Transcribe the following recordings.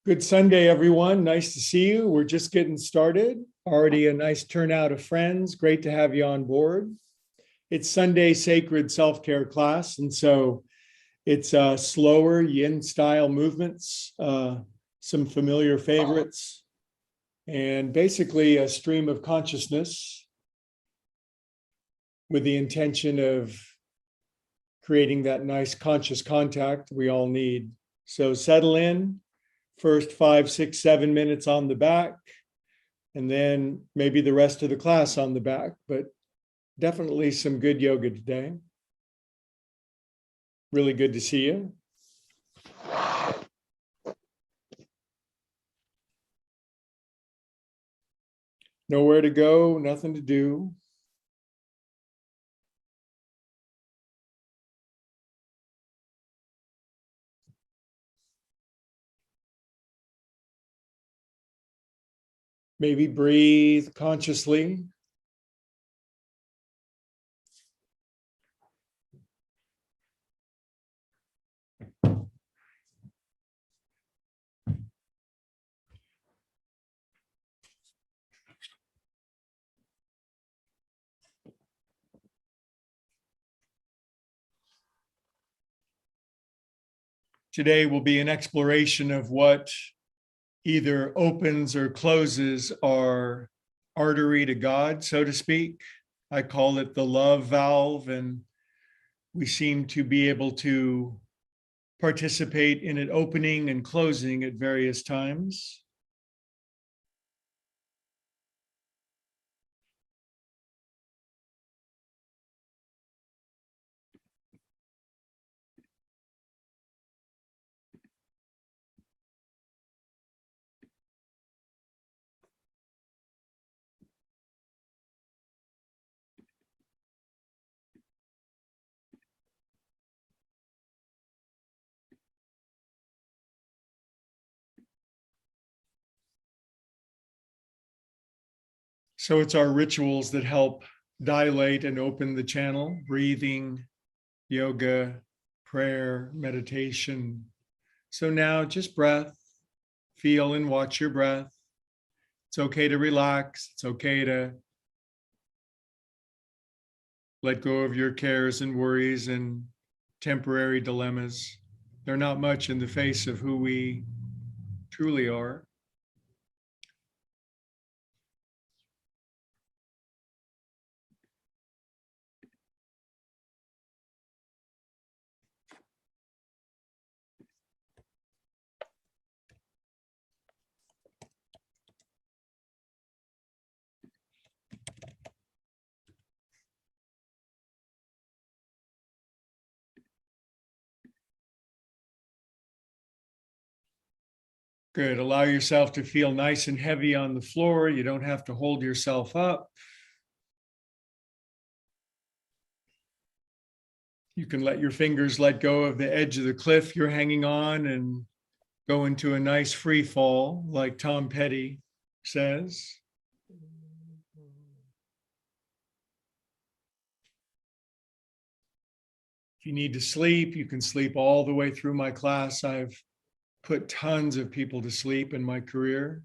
Good Sunday, everyone. Nice to see you. We're just getting started. Already a nice turnout of friends. Great to have you on board. It's Sunday sacred self-care class, and so it's slower yin style movements, some familiar favorites, and basically a stream of consciousness with the intention of creating that nice conscious contact we all need. So settle in. First 5, 6, 7 minutes on the back, and then maybe the rest of the class on the back, but definitely some good yoga today. Really good to see you. Nowhere to go, nothing to do. Maybe breathe consciously. Today will be an exploration of what either opens or closes our artery to God, so to speak. I call it the love valve, and we seem to be able to participate in it opening and closing at various times. So it's our rituals that help dilate and open the channel: breathing, yoga, prayer, meditation. So now just breath, feel and watch your breath. It's okay to relax. It's okay to let go of your cares and worries and temporary dilemmas. They're not much in the face of who we truly are. Good. Allow yourself to feel nice and heavy on the floor. You don't have to hold yourself up. You can let your fingers let go of the edge of the cliff you're hanging on and go into a nice free fall, like Tom Petty says. If you need to sleep, you can sleep all the way through my class. I've put tons of people to sleep in my career.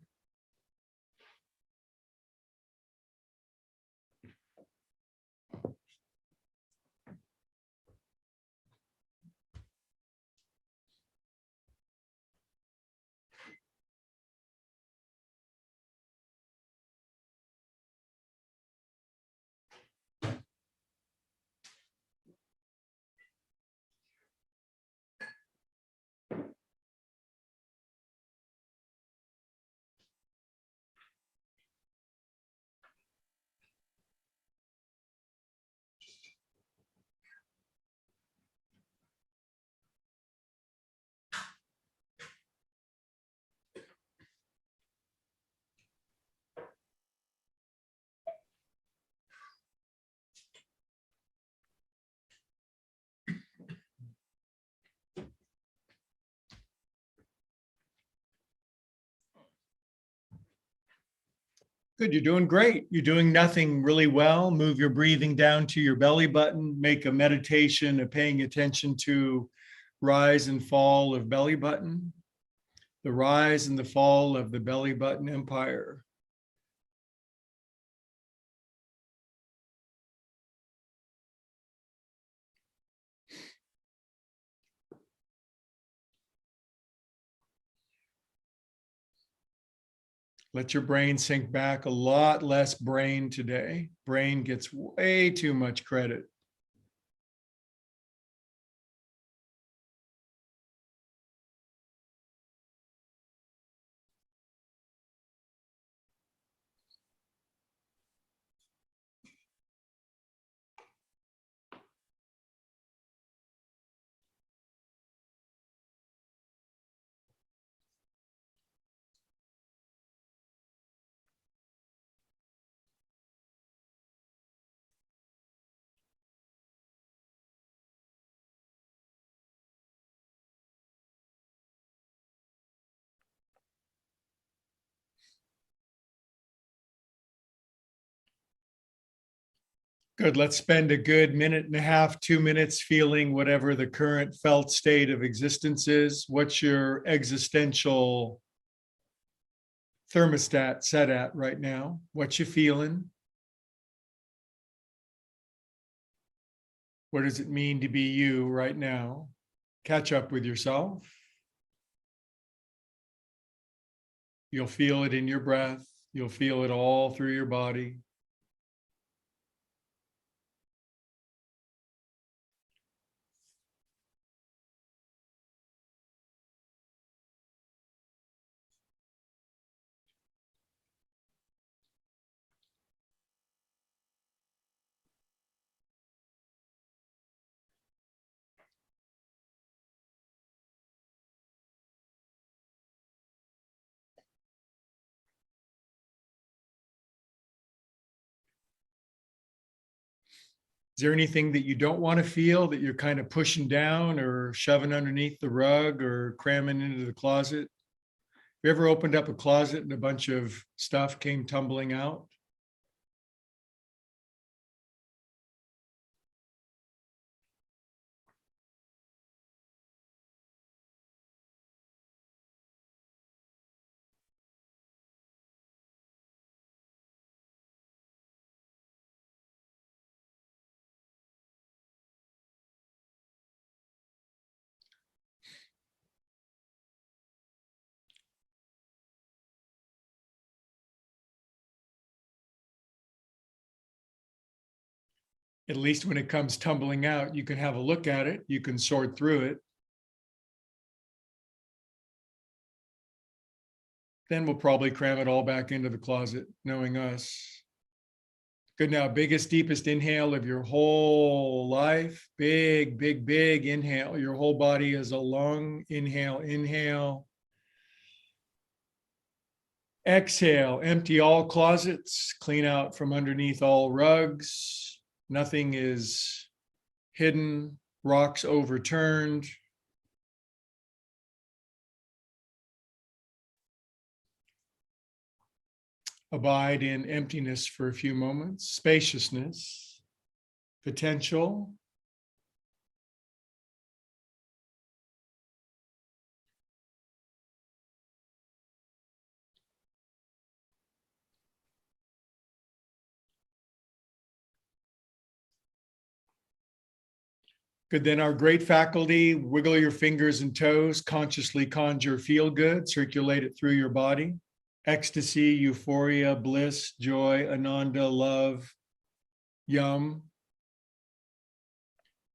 Good, you're doing great. You're doing nothing really well. Move your breathing down to your belly button. Make a meditation of paying attention to rise and fall of belly button. the rise and the fall of the belly button empire. Let your brain sink back. A lot less brain today. Brain gets way too much credit. Good. Let's spend a good minute and a half, 2 minutes feeling whatever the current felt state of existence is. What's your existential thermostat set at right now? What you feeling? What does it mean to be you right now? Catch up with yourself. You'll feel it in your breath. You'll feel it all through your body. Is there anything that you don't want to feel that you're kind of pushing down or shoving underneath the rug or cramming into the closet? Have you ever opened up a closet and a bunch of stuff came tumbling out? At least when it comes tumbling out, you can have a look at it. You can sort through it. Then we'll probably cram it all back into the closet, knowing us. Good. Now, biggest, deepest inhale of your whole life. Big, big, big inhale. Your whole body is a lung. Inhale, inhale. Exhale, empty all closets, clean out from underneath all rugs. Nothing is hidden, rocks overturned. Abide in emptiness for a few moments, spaciousness, potential. Good. Then our great faculty, wiggle your fingers and toes, consciously conjure feel good, circulate it through your body. Ecstasy, euphoria, bliss, joy, ananda, love, yum.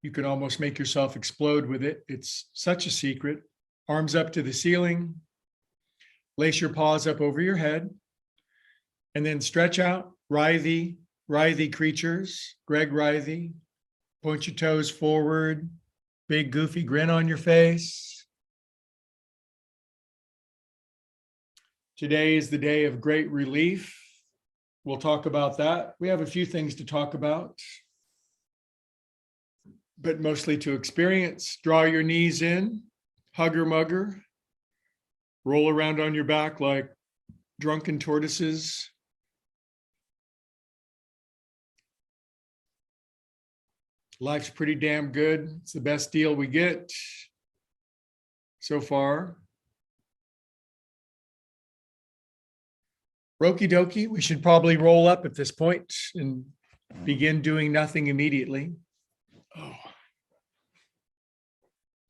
You can almost make yourself explode with it. It's such a secret. Arms up to the ceiling. Lace your paws up over your head. And then stretch out, writhy creatures. Greg writhy. Point your toes forward. Big goofy grin on your face. Today is the day of great relief. We'll talk about that. We have a few things to talk about, but mostly to experience. Draw your knees in, hugger mugger, roll around on your back like drunken tortoises. Life's pretty damn good. It's the best deal we get so far. Okie dokie, we should probably roll up at this point and begin doing nothing immediately. Oh.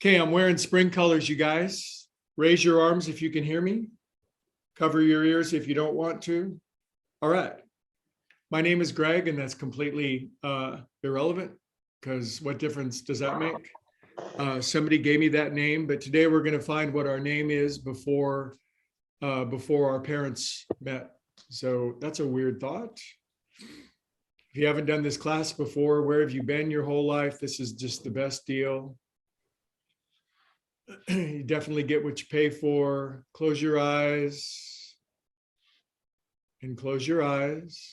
Okay, I'm wearing spring colors, you guys. Raise your arms if you can hear me. Cover your ears if you don't want to. All right. My name is Greg, and that's completely irrelevant because what difference does that make? Somebody gave me that name, but today we're going to find what our name is before our parents met. So that's a weird thought. If you haven't done this class before, where have you been your whole life? This is just the best deal. You definitely get what you pay for. Close your eyes and close your eyes.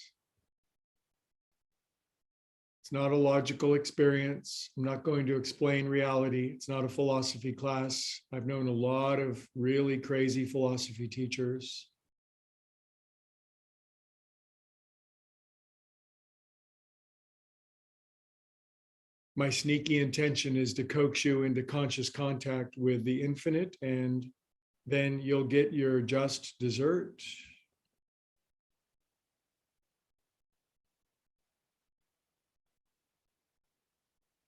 It's not a logical experience. I'm not going to explain reality. It's not a philosophy class. I've known a lot of really crazy philosophy teachers. My sneaky intention is to coax you into conscious contact with the infinite, and then you'll get your just dessert.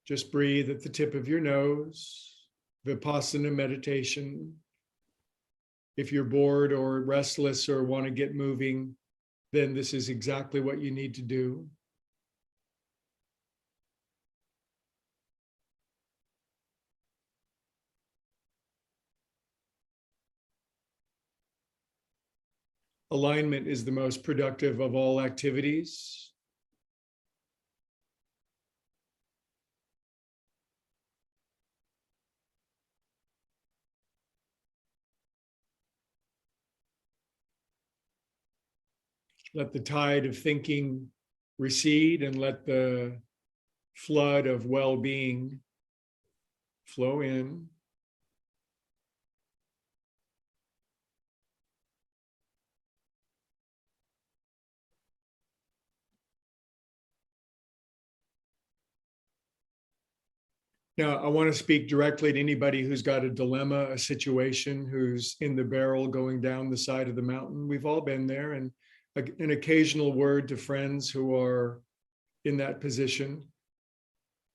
Just breathe at the tip of your nose, Vipassana meditation. If you're bored or restless or want to get moving, then this is exactly what you need to do. Alignment is the most productive of all activities. Let the tide of thinking recede and let the flood of well-being flow in. Now, I want to speak directly to anybody who's got a dilemma, a situation, who's in the barrel going down the side of the mountain. We've all been there, and an occasional word to friends who are in that position.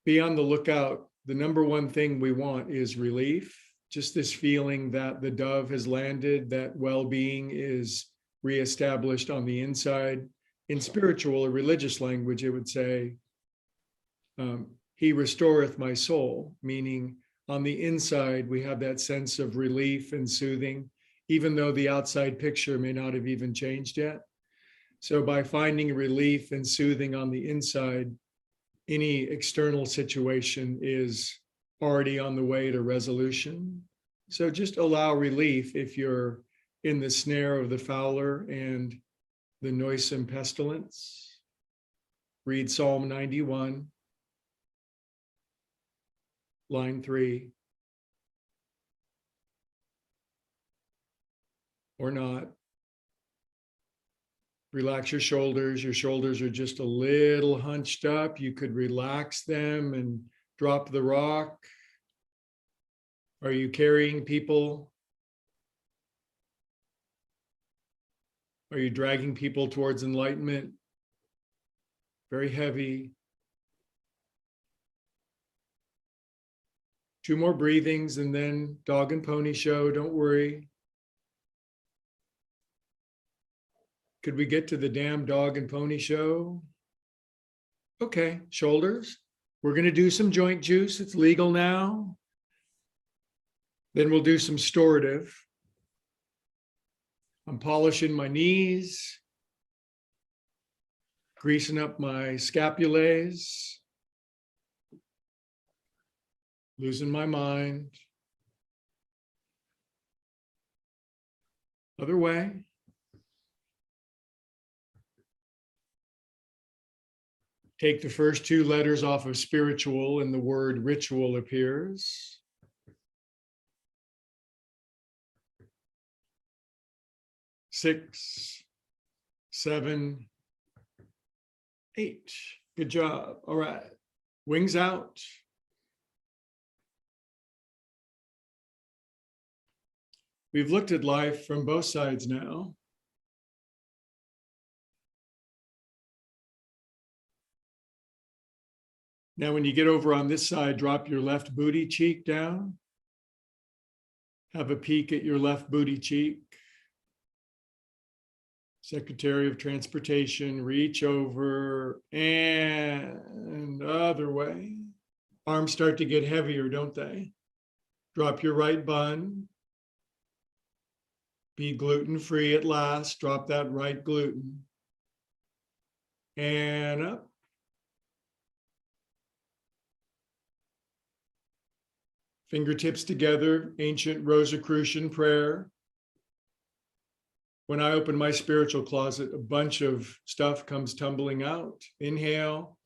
Be on the lookout. The number one thing we want is relief, just this feeling that the dove has landed, that well-being is reestablished on the inside. In spiritual or religious language, it would say, he restoreth my soul, meaning on the inside, we have that sense of relief and soothing, even though the outside picture may not have even changed yet. So by finding relief and soothing on the inside, any external situation is already on the way to resolution. So just allow relief if you're in the snare of the fowler and the noisome pestilence. Read Psalm 91. Line 3, or not. Relax your shoulders. Your shoulders are just a little hunched up. You could relax them and drop the rock. Are you carrying people? Are you dragging people towards enlightenment? Very heavy. 2 more breathings and then dog and pony show. Don't worry. Could we get to the damn dog and pony show? Okay, shoulders. We're going to do some joint juice. It's legal now. Then we'll do some restorative. I'm polishing my knees, greasing up my scapulae, losing my mind. Other way. Take the first 2 letters off of spiritual and the word ritual appears. Six, 7, 8. Good job. All right. Wings out. We've looked at life from both sides now. Now, when you get over on this side, drop your left booty cheek down. Have a peek at your left booty cheek. Secretary of Transportation, reach over and other way. Arms start to get heavier, don't they? Drop your right bun. Be gluten-free at last. Drop that right gluten. And up. Fingertips together, ancient Rosicrucian prayer. When I open my spiritual closet, a bunch of stuff comes tumbling out. Inhale.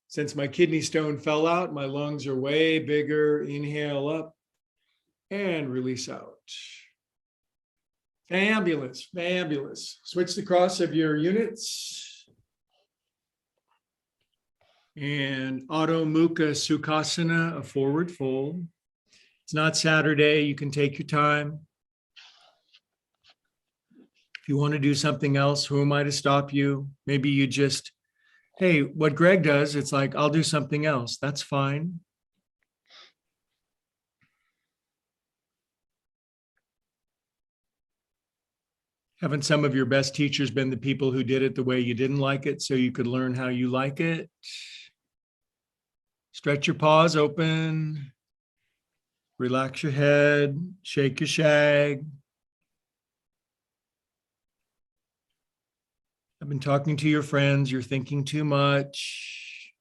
Since my kidney stone fell out, my lungs are way bigger. Inhale up and release out. Fabulous, fabulous. Switch the cross of your units. And Adho Mukha Sukhasana, a forward fold. It's not Saturday, you can take your time. If you want to do something else, who am I to stop you? Maybe you just, hey, what Greg does, it's like, I'll do something else. That's fine. Haven't some of your best teachers been the people who did it the way you didn't like it so you could learn how you like it? Stretch your paws open. Relax your head. Shake your shag. I've been talking to your friends. You're thinking too much.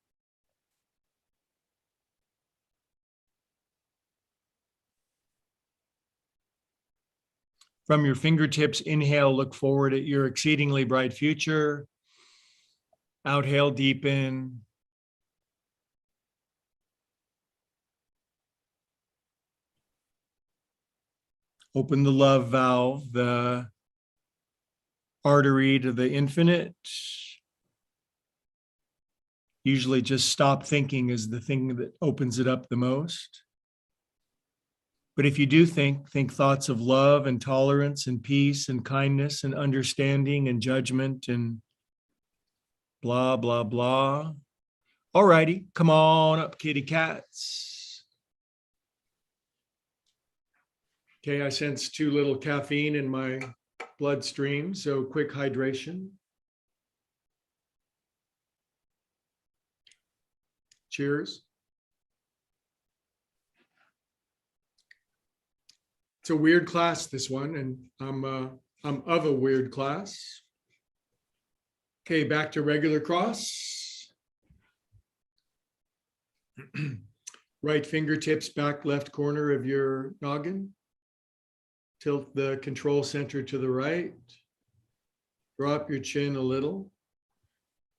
From your fingertips, inhale, look forward at your exceedingly bright future. Outhale, deepen. Open the love valve, the artery to the infinite. Usually just stop thinking is the thing that opens it up the most. But if you do think thoughts of love and tolerance and peace and kindness and understanding and judgment and blah, blah, blah. All righty, come on up, kitty cats. Okay, I sense too little caffeine in my bloodstream, so quick hydration. Cheers. It's a weird class, this one, and I'm of a weird class. Okay, back to regular cross. Right fingertips back left corner of your noggin. Tilt the control center to the right. Drop your chin a little.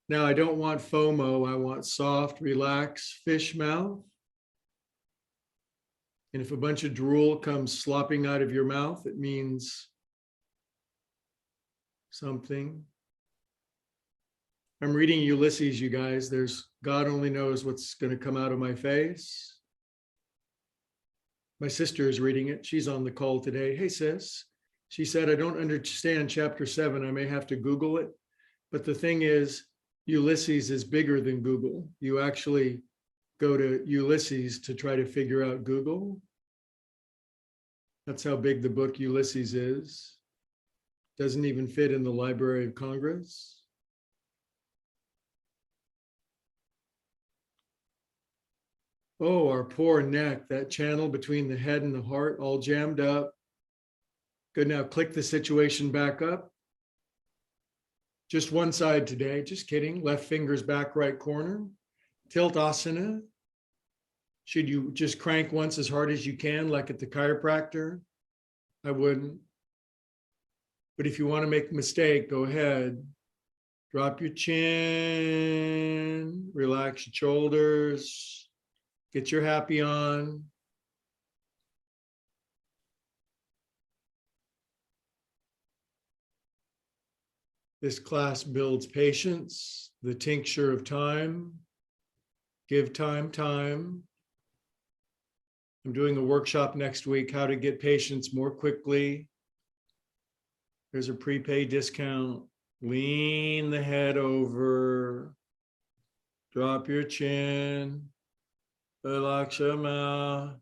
Now I don't want FOMO, I want soft, relaxed fish mouth. And if a bunch of drool comes slopping out of your mouth, it means something. I'm reading Ulysses, you guys. There's God only knows what's going to come out of my face. My sister is reading it. She's on the call today. Hey, sis. She said, I don't understand chapter 7. I may have to Google it. But the thing is, Ulysses is bigger than Google. You actually go to Ulysses to try to figure out Google. That's how big the book Ulysses is. Doesn't even fit in the Library of Congress. Oh, our poor neck, that channel between the head and the heart, all jammed up. Good, now click the situation back up. Just one side today, just kidding. Left finger's back right corner. Tilt asana. Should you just crank once as hard as you can, like at the chiropractor? I wouldn't. But if you want to make a mistake, go ahead. Drop your chin, relax your shoulders. Get your happy on. This class builds patience, the tincture of time. Give time, time. I'm doing a workshop next week, how to get patients more quickly. There's a prepaid discount. Lean the head over. Drop your chin. Relax your mouth.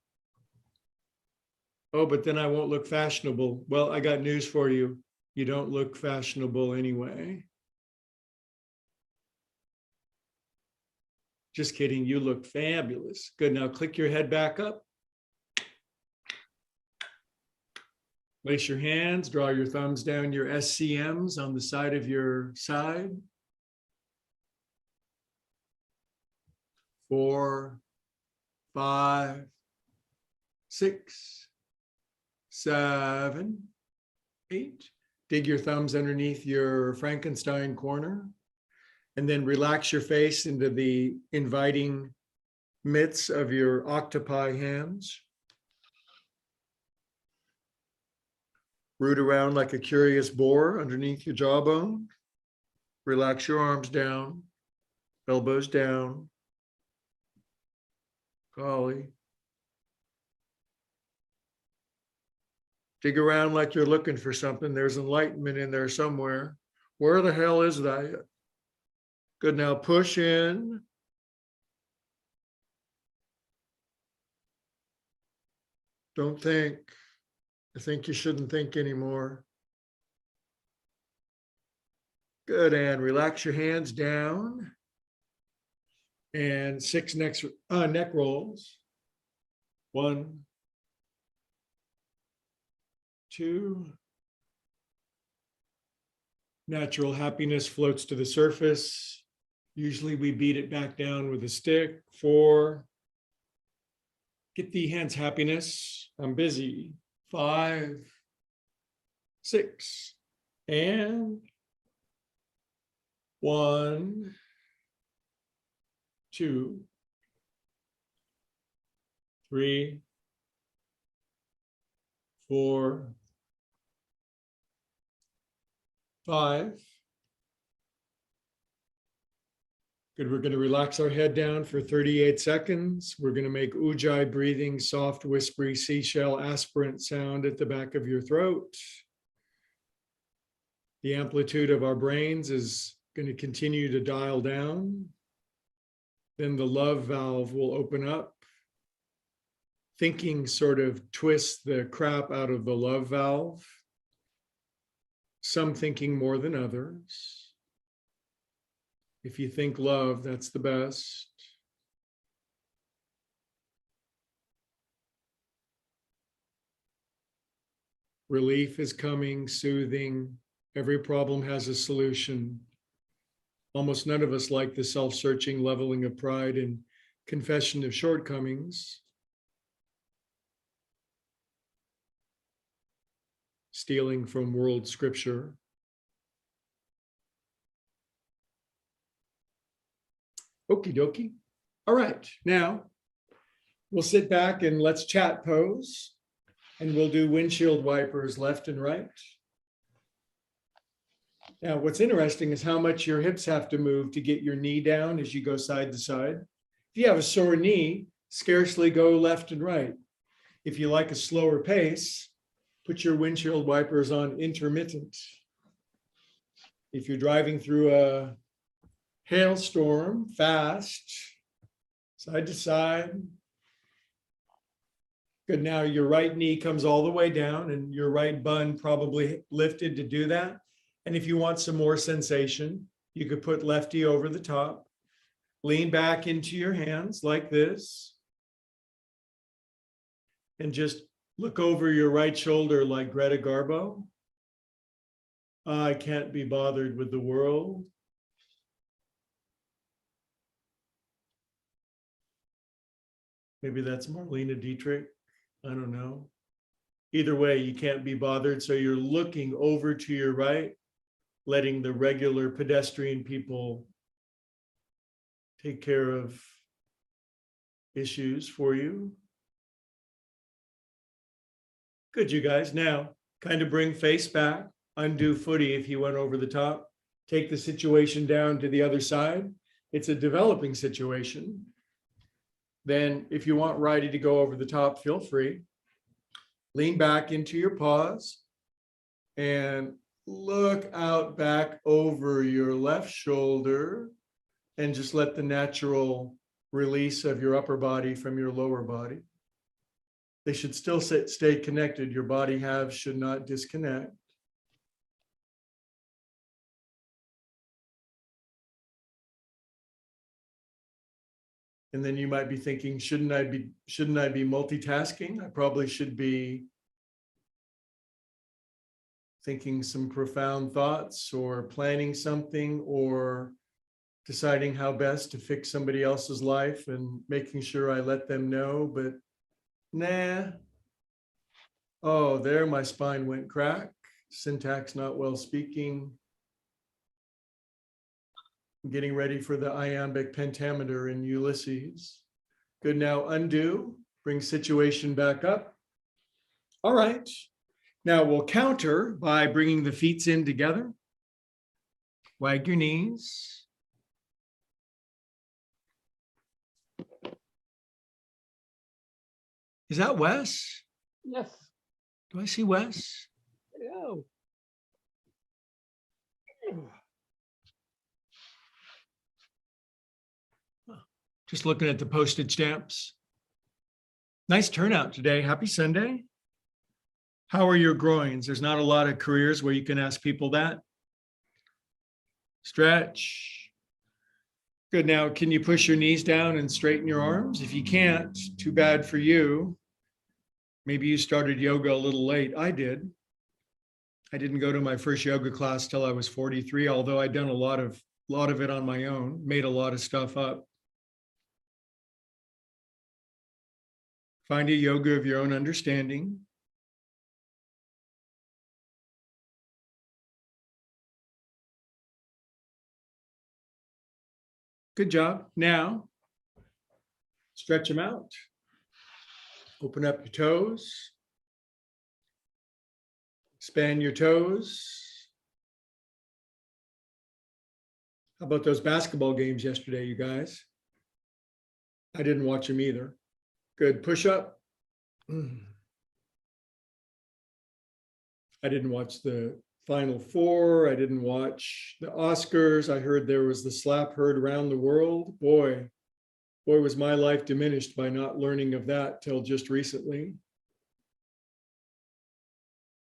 Oh, but then I won't look fashionable. Well, I got news for you. You don't look fashionable anyway. Just kidding, you look fabulous. Good, now click your head back up. Place your hands, draw your thumbs down your SCMs on the side of your side. 4, 5, 6, 7, 8. Dig your thumbs underneath your Frankenstein corner, and then relax your face into the inviting mitts of your octopi hands. Root around like a curious boar underneath your jawbone. Relax your arms down, elbows down. Golly. Dig around like you're looking for something. There's enlightenment in there somewhere. Where the hell is that? Good, now push in. Don't think. I think you shouldn't think anymore. Good, and relax your hands down. And 6 neck rolls. 1, 2. Natural happiness floats to the surface. Usually we beat it back down with a stick. 4. Get the hands happiness. I'm busy. 5, 6, and 1, 2, 3, 4, 5. Good, we're going to relax our head down for 38 seconds. We're going to make ujjayi breathing, soft, whispery seashell aspirant sound at the back of your throat. The amplitude of our brains is going to continue to dial down. Then the love valve will open up. Thinking sort of twists the crap out of the love valve. Some thinking more than others. If you think love, that's the best. Relief is coming, soothing. Every problem has a solution. Almost none of us like the self-searching leveling of pride and confession of shortcomings. Stealing from world scripture. Okie dokie. All right, now we'll sit back and let's chat pose, and we'll do windshield wipers left and right. Now, what's interesting is how much your hips have to move to get your knee down as you go side to side. If you have a sore knee, scarcely go left and right. If you like a slower pace, put your windshield wipers on intermittent. If you're driving through a hailstorm, fast, side to side. Good, now your right knee comes all the way down and your right bun probably lifted to do that. And if you want some more sensation, you could put lefty over the top, lean back into your hands like this, and just look over your right shoulder like Greta Garbo. I can't be bothered with the world. Maybe that's Marlene Dietrich. I don't know. Either way, you can't be bothered. So you're looking over to your right, letting the regular pedestrian people take care of issues for you. Good, you guys. Now, kind of bring face back, undo footy if you went over the top. Take the situation down to the other side. It's a developing situation. Then if you want righty to go over the top, feel free. Lean back into your paws and look out back over your left shoulder and just let the natural release of your upper body from your lower body. They should still stay connected. Your body halves should not disconnect. And then you might be thinking, shouldn't I be multitasking? I probably should be thinking some profound thoughts or planning something or deciding how best to fix somebody else's life and making sure I let them know, but nah. Oh, there my spine went crack. Syntax not well speaking. I'm getting ready for the iambic pentameter in Ulysses. Good, now undo, bring situation back up. All right, now we'll counter by bringing the feet in together. Wag your knees. Is that Wes? Yes. Do I see Wes? Yeah. Just looking at the postage stamps. Nice turnout today. Happy Sunday. How are your groins? There's not a lot of careers where you can ask people that. Stretch. Good. Now, can you push your knees down and straighten your arms? If you can't, too bad for you. Maybe you started yoga a little late. I did. I didn't go to my first yoga class till I was 43, although I'd done a lot of it on my own, made a lot of stuff up. Find a yoga of your own understanding. Good job. Now, stretch them out. Open up your toes. Expand your toes. How about those basketball games yesterday, you guys? I didn't watch them either. Good. Push up. I didn't watch the Final Four. I didn't watch the Oscars. I heard there was the slap heard around the world. Boy, was my life diminished by not learning of that till just recently.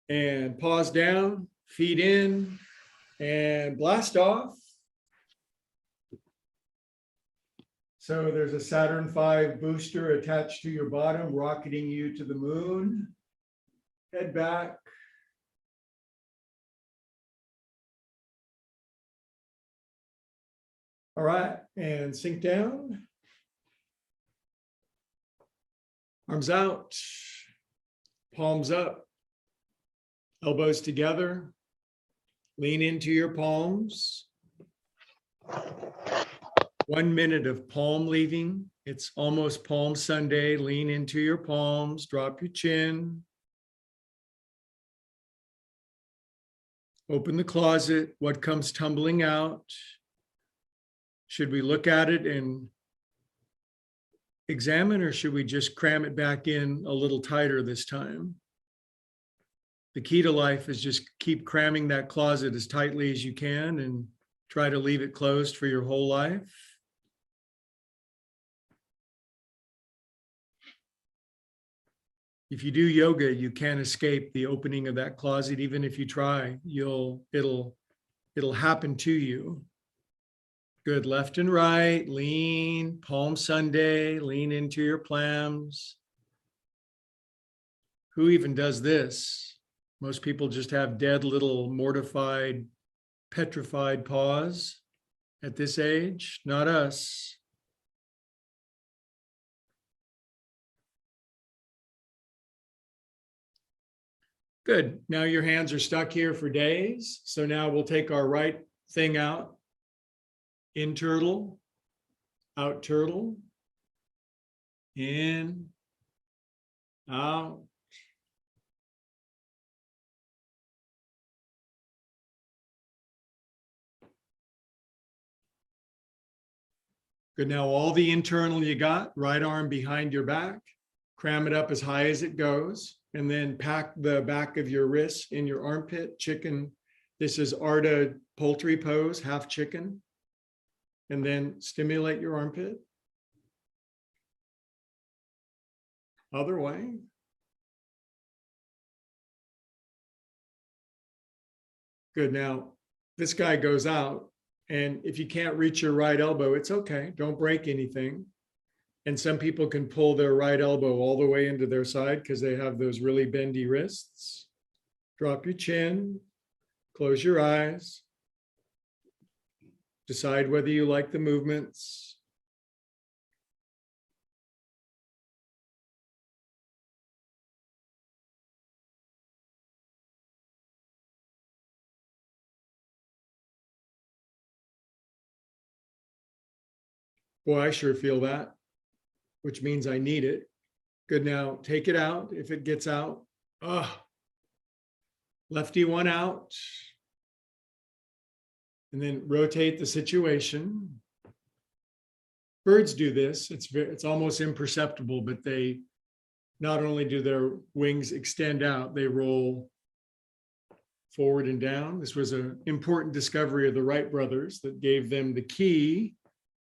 And pause down, feet in, and blast off. So there's a Saturn V booster attached to your bottom, rocketing you to the moon. Head back. All right, and sink down. Arms out, palms up, elbows together. Lean into your palms. 1 minute of palm leaving. It's almost Palm Sunday. Lean into your palms, drop your chin. Open the closet. What comes tumbling out? Should we look at it and examine, or should we just cram it back in a little tighter this time? The key to life is just keep cramming that closet as tightly as you can and try to leave it closed for your whole life. If you do yoga, you can't escape the opening of that closet. Even if you try, it'll happen to you. Good. Left and right, lean, Palm Sunday, lean into your plams. Who even does this? Most people just have dead little mortified, petrified paws at this age. Not us. Good. Now your hands are stuck here for days. So now we'll take our right thing out. In turtle, out turtle. In, out. Good. Now all the internal you got, right arm behind your back, cram it up as high as it goes, and then pack the back of your wrist in your armpit, chicken. This is Arda poultry pose, half chicken. And then stimulate your armpit. Other way. Good. Now, this guy goes out, and if you can't reach your right elbow, it's okay. Don't break anything. And some people can pull their right elbow all the way into their side because they have those really bendy wrists. Drop your chin, close your eyes. Decide whether you like the movements. Boy, I sure feel that, which means I need it. Good. Now take it out. If it gets out, lefty one out. And then rotate the situation. Birds do this. It's almost imperceptible, but they not only do their wings extend out, they roll forward and down. This was an important discovery of the Wright brothers that gave them the key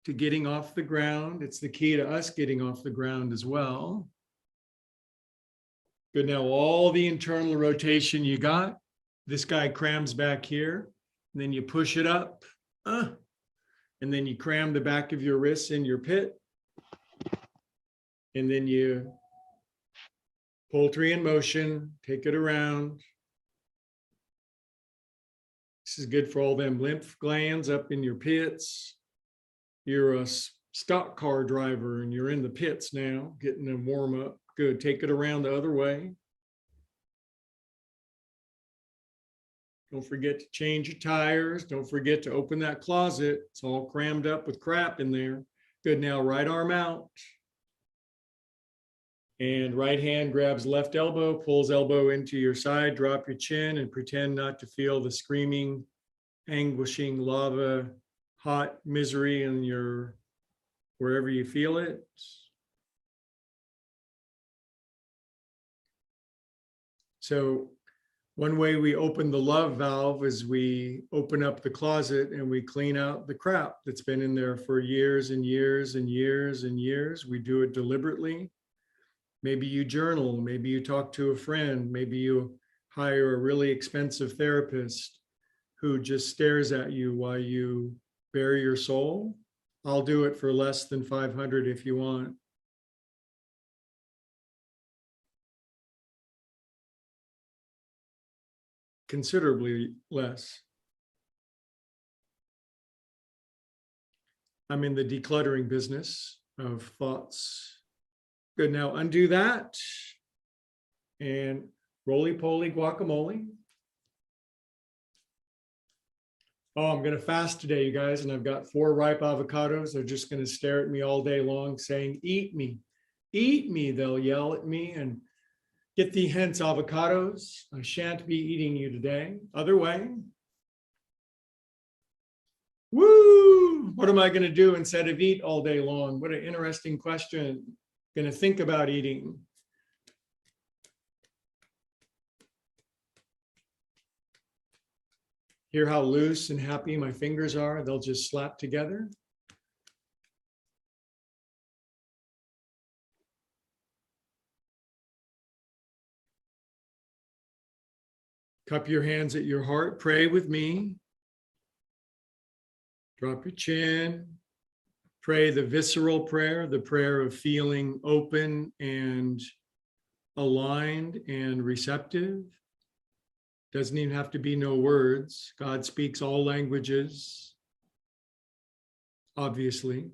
to getting off the ground. It's the key to us getting off the ground as well. Good. Now all the internal rotation you got, this guy crams back here, and then you push it up, and then you cram the back of your wrists in your pit, and then you poultry in motion, take it around. This is good for all them lymph glands up in your pits. You're a stock car driver and you're in the pits now, getting them warm up. Good. Take it around the other way. Don't forget to change your tires. Don't forget to open that closet. It's all crammed up with crap in there. Good. Now right arm out. And right hand grabs left elbow, pulls elbow into your side, drop your chin and pretend not to feel the screaming, anguishing lava, hot misery in your, wherever you feel it. So one way we open the love valve is we open up the closet and we clean out the crap that's been in there for years and years and years and years. We do it deliberately. Maybe you journal, maybe you talk to a friend, maybe you hire a really expensive therapist who just stares at you while you bare your soul. I'll do it for less than $500 if you want. Considerably less. I'm in the decluttering business of thoughts. Good. Now undo that and roly-poly guacamole. Oh, I'm going to fast today, you guys, and I've got 4 ripe avocados. They're just going to stare at me all day long saying, eat me, eat me. They'll yell at me and get thee hence, avocados. I shan't be eating you today. Other way. Woo! What am I going to do instead of eat all day long? What an interesting question. Going to think about eating. Hear how loose and happy my fingers are? They'll just slap together. Cup your hands at your heart. Pray with me. Drop your chin. Pray the visceral prayer, the prayer of feeling open and aligned and receptive. Doesn't even have to be no words. God speaks all languages, obviously.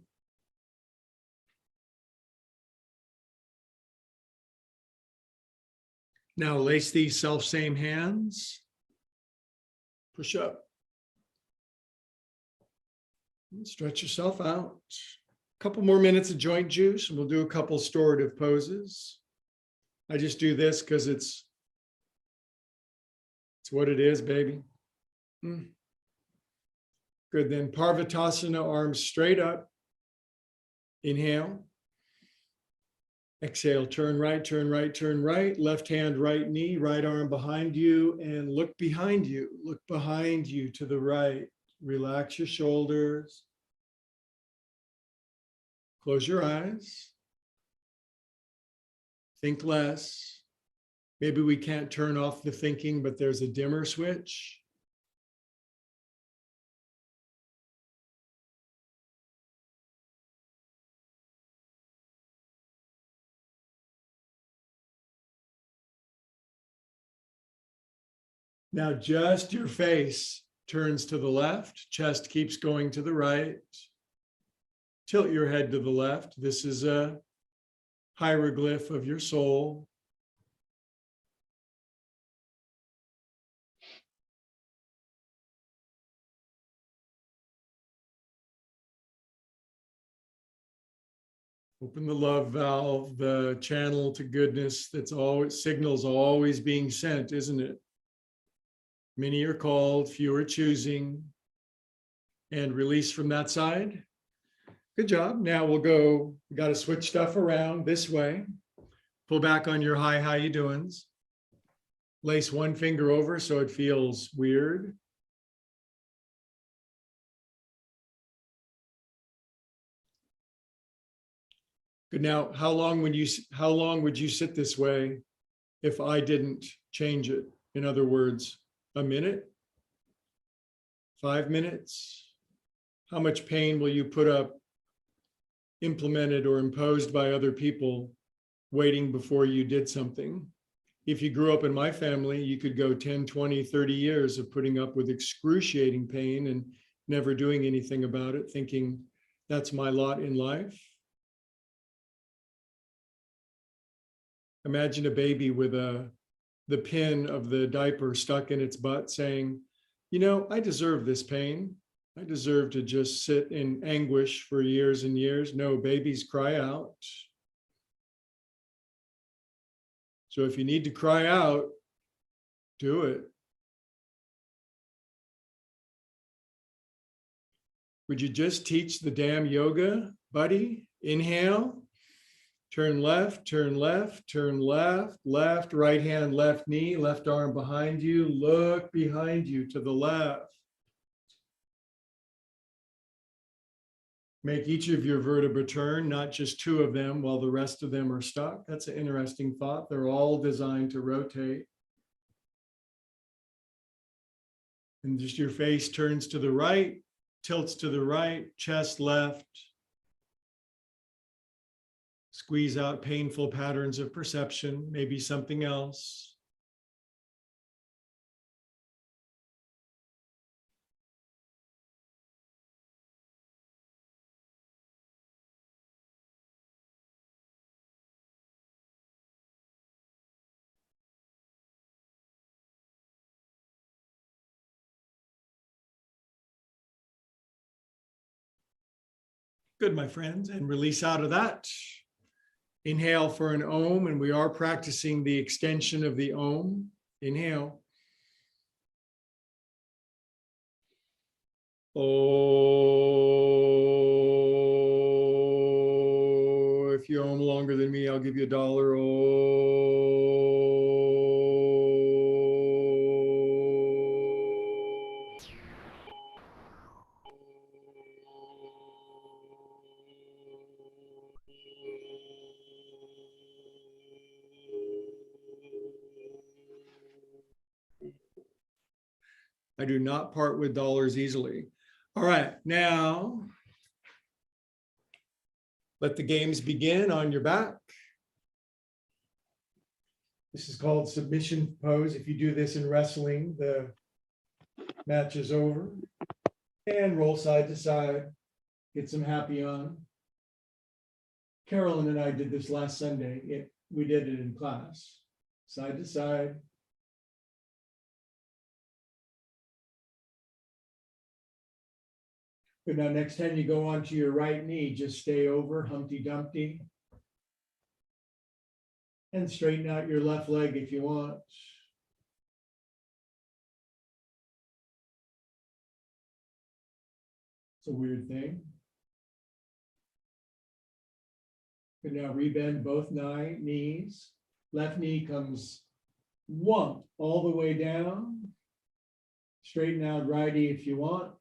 Now lace these self-same hands. Push up. Stretch yourself out. Couple more minutes of joint juice, and we'll do a couple restorative poses. I just do this because it's what it is, baby. Good. Then Parvatasana, arms straight up. Inhale. Exhale, turn right, turn right, turn right. Left hand, right knee, right arm behind you, and look behind you. Look behind you to the right. Relax your shoulders. Close your eyes. Think less. Maybe we can't turn off the thinking, but there's a dimmer switch. Now just your face turns to the left, chest keeps going to the right. Tilt your head to the left. This is a hieroglyph of your soul. Open the love valve, the channel to goodness that's always, signals always being sent, isn't it? Many are called, few are choosing. And release from that side. Good job. Now we'll go, we got to switch stuff around this way. Pull back on your hi, how you doings. Lace one finger over so it feels weird. Good. Now, how long would you sit this way if I didn't change it? In other words, a minute? 5 minutes? How much pain will you put up, implemented or imposed by other people, waiting before you did something? If you grew up in my family, you could go 10, 20, 30 years of putting up with excruciating pain and never doing anything about it, thinking that's my lot in life. Imagine a baby with the pin of the diaper stuck in its butt saying, you know, I deserve this pain. I deserve to just sit in anguish for years and years. No, babies cry out. So if you need to cry out, do it. Would you just teach the damn yoga, buddy? Inhale, turn left, turn left, turn left, left, right hand, left knee, left arm behind you. Look behind you to the left. Make each of your vertebrae turn, not just two of them while the rest of them are stuck. That's an interesting thought. They're all designed to rotate. And just your face turns to the right, tilts to the right, chest left. Squeeze out painful patterns of perception, maybe something else. Good, my friends, and release out of that. Inhale for an Om, and we are practicing the extension of the Om. Inhale. Oh, if you Om longer than me, I'll give you $1. Oh. I do not part with dollars easily. All right, now let the games begin on your back. This is called submission pose. If you do this in wrestling, the match is over. And roll side to side. Get some happy on. Carolyn and I did this last Sunday. We did it in class. Side to side. Good. Now, next time you go onto your right knee, just stay over, Humpty Dumpty. And straighten out your left leg if you want. It's a weird thing. Good. Now rebend both knees. Left knee comes wump all the way down. Straighten out righty if you want.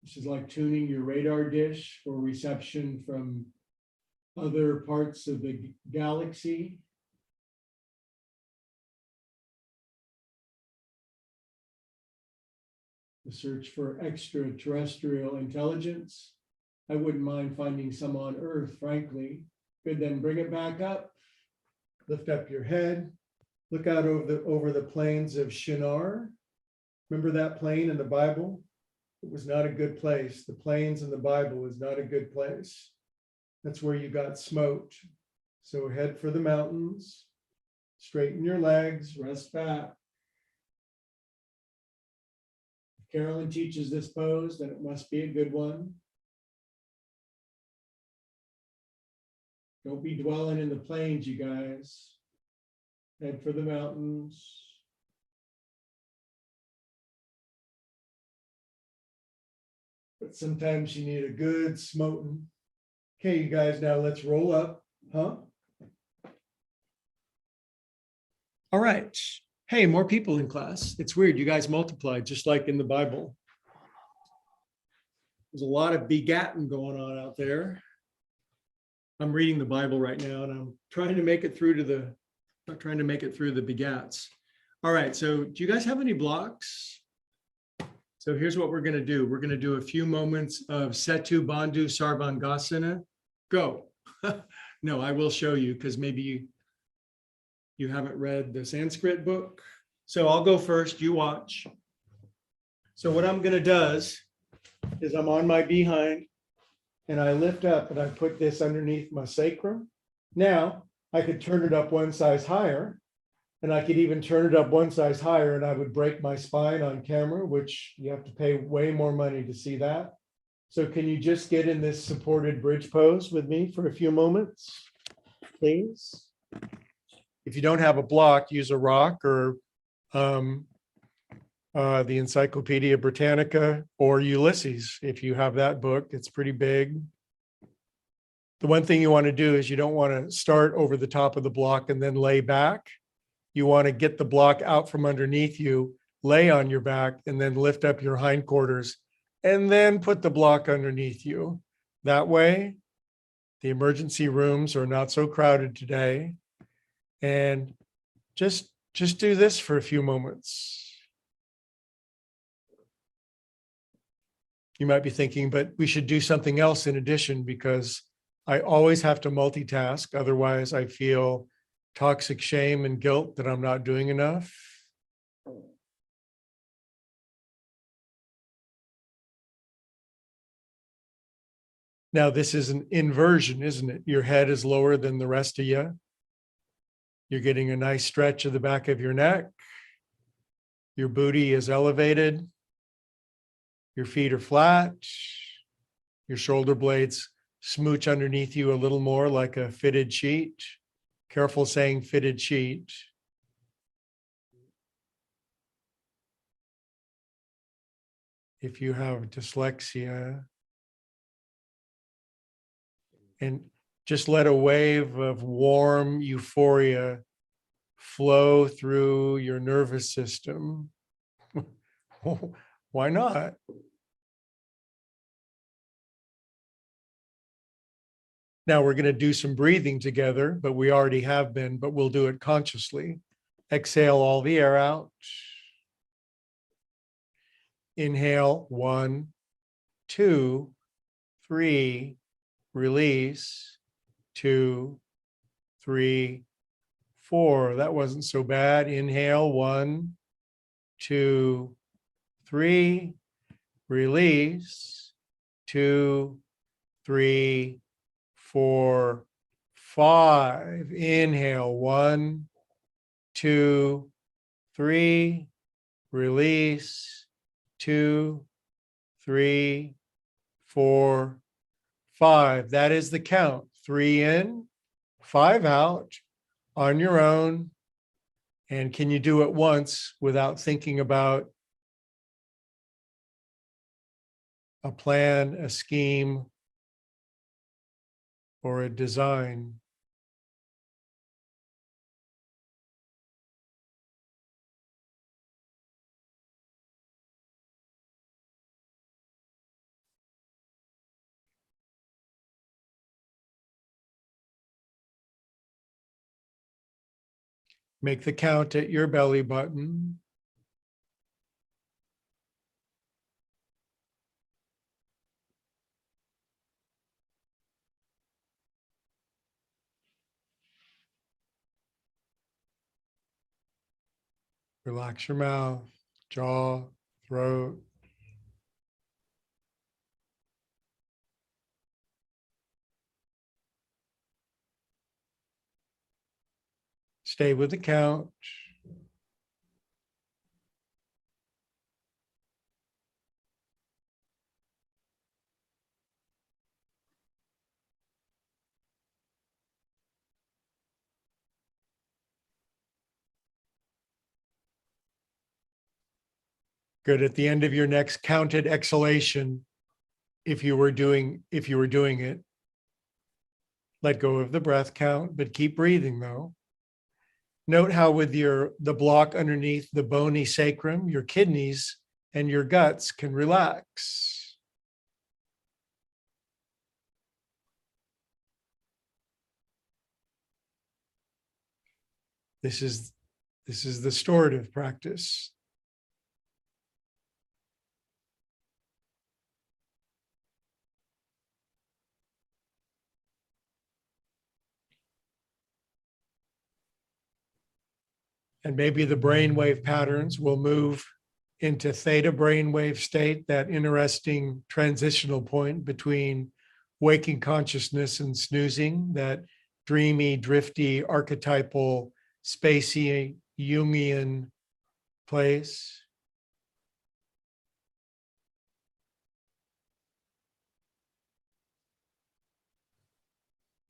This is like tuning your radar dish for reception from other parts of the galaxy. The search for extraterrestrial intelligence. I wouldn't mind finding some on Earth, frankly. Good, then bring it back up. Lift up your head. Look out over the plains of Shinar. Remember that plain in the Bible? It was not a good place. The plains in the Bible is not a good place. That's where you got smote. So head for the mountains, straighten your legs, rest back. If Carolyn teaches this pose, then it must be a good one. Don't be dwelling in the plains, you guys. Head for the mountains. But sometimes you need a good smoting. Okay, you guys, now let's roll up, huh? All right. Hey, more people in class. It's weird. You guys multiplied just like in the Bible. There's a lot of begatting going on out there. I'm reading the Bible right now and I'm trying to make it through to the, not trying to make it through the begats. All right. So do you guys have any blocks? So here's what we're going to do. We're going to do a few moments of Setu Bandhu Sarvangasana. Go. No, I will show you because maybe you haven't read the Sanskrit book. So I'll go first, you watch. So what I'm going to do is I'm on my behind and I lift up and I put this underneath my sacrum. Now I could turn it up one size higher. And I could even turn it up one size higher and I would break my spine on camera, which you have to pay way more money to see that. So can you just get in this supported bridge pose with me for a few moments, please? If you don't have a block, use a rock or the Encyclopedia Britannica or Ulysses. If you have that book, it's pretty big. The one thing you want to do is you don't want to start over the top of the block and then lay back. You want to get the block out from underneath you, lay on your back, and then lift up your hindquarters, and then put the block underneath you. That way, the emergency rooms are not so crowded today. And just do this for a few moments. You might be thinking, but we should do something else in addition because I always have to multitask. Otherwise, I feel toxic shame and guilt that I'm not doing enough. Now, this is an inversion, isn't it? Your head is lower than the rest of you. You're getting a nice stretch of the back of your neck. Your booty is elevated. Your feet are flat. Your shoulder blades smooch underneath you a little more like a fitted sheet. Careful saying fitted sheet. If you have dyslexia, and just let a wave of warm euphoria flow through your nervous system. Why not? Now we're going to do some breathing together, but we already have been, but we'll do it consciously. Exhale all the air out. Inhale, 1, 2, 3, release, 2, 3, 4. That wasn't so bad. Inhale, 1, 2, 3, release, 2, 3, 4, 5. Inhale, 1, 2, 3, release, 2, 3, 4, 5. That is the count. 3 in, 5 out on your own. And can you do it once without thinking about a plan, a scheme, or a design? Make the count at your belly button. Relax your mouth, jaw, throat. Stay with the count. Good. At the end of your next counted exhalation, if you were doing it, let go of the breath count, but keep breathing though. Note how with the block underneath the bony sacrum, your kidneys and your guts can relax. This is the restorative practice. And maybe the brainwave patterns will move into theta brainwave state, that interesting transitional point between waking consciousness and snoozing, that dreamy, drifty, archetypal, spacey, Jungian place.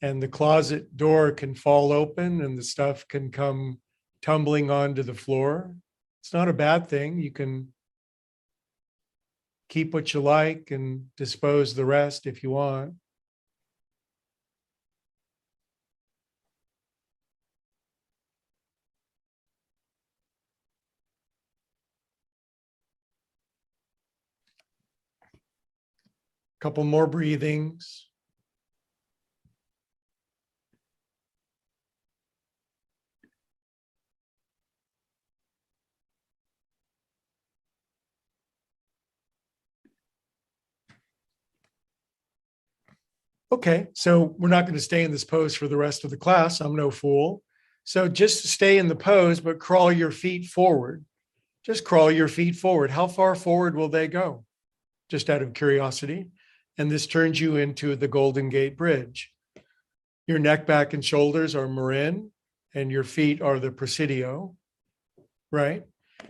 And the closet door can fall open and the stuff can come tumbling onto the floor. It's not a bad thing. You can keep what you like and dispose the rest if you want. Couple more breathings. Okay, so we're not going to stay in this pose for the rest of the class. I'm no fool. So just stay in the pose, but crawl your feet forward. Just crawl your feet forward. How far forward will they go? Just out of curiosity. And this turns you into the Golden Gate Bridge. Your neck, back, and shoulders are Marin, and your feet are the Presidio, right?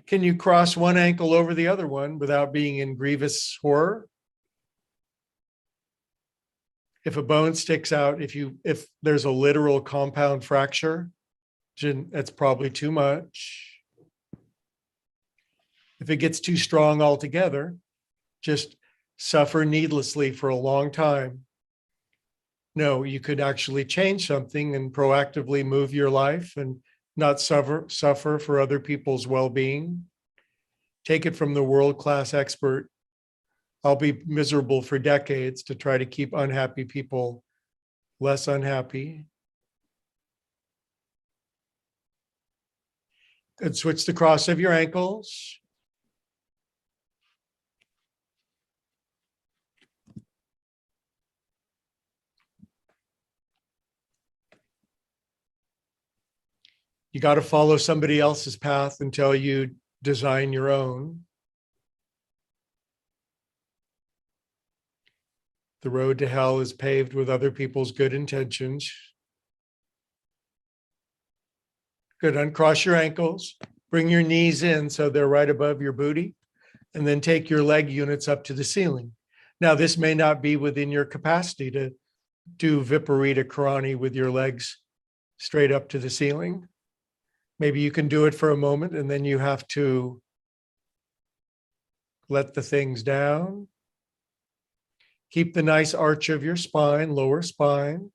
Can you cross one ankle over the other one without being in grievous horror? If a bone sticks out, if there's a literal compound fracture, that's probably too much. If it gets too strong altogether, just suffer needlessly for a long time. No, you could actually change something and proactively move your life and not suffer for other people's well-being. Take it from the world-class expert. I'll be miserable for decades to try to keep unhappy people less unhappy. Good. Switch the cross of your ankles. You got to follow somebody else's path until you design your own. The road to hell is paved with other people's good intentions. Good. Uncross your ankles. Bring your knees in so they're right above your booty, and then take your leg units up to the ceiling. Now, this may not be within your capacity to do Viparita Karani with your legs straight up to the ceiling. Maybe you can do it for a moment, and then you have to let the things down. Keep the nice arch of your spine, lower spine.